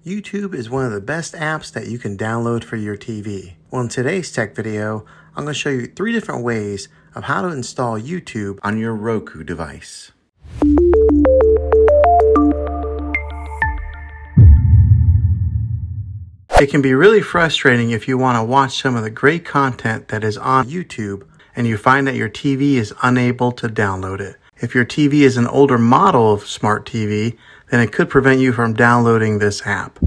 YouTube is one of the best apps that you can download for your TV. Well, in today's tech video, I'm going to show you 3 different ways of how to install YouTube on your Roku device. It can be really frustrating if you want to watch some of the great content that is on YouTube and you find that your TV is unable to download it. If your TV is an older model of smart TV, then it could prevent you from downloading this app.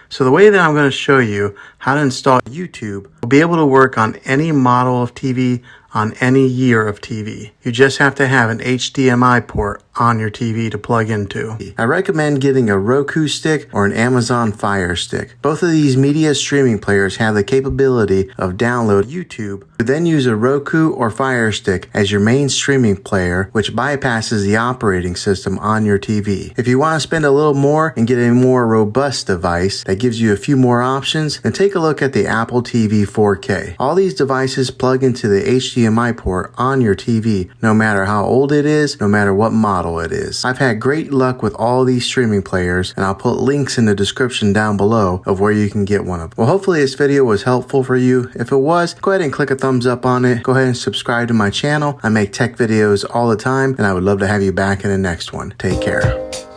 So the way that I'm going to show you how to install YouTube will be able to work on any model of TV on any year of TV. You just have to have an HDMI port on your TV to plug into. I recommend getting a Roku stick or an Amazon Fire Stick. Both of these media streaming players have the capability of download YouTube. You then use a Roku or Fire Stick as your main streaming player, which bypasses the operating system on your TV. If you want to spend a little more and get a more robust device that gives you a few more options, then take a look at the Apple TV 4K. All these devices plug into the HDMI port on your TV, no matter how old it is, no matter what model it is. I've had great luck with all these streaming players, and I'll put links in the description down below of where you can get one of them. Well, hopefully this video was helpful for you. If it was, go ahead and click a thumbs up on it. Go ahead and subscribe to my channel. I make tech videos all the time, and I would love to have you back in the next one. Take care.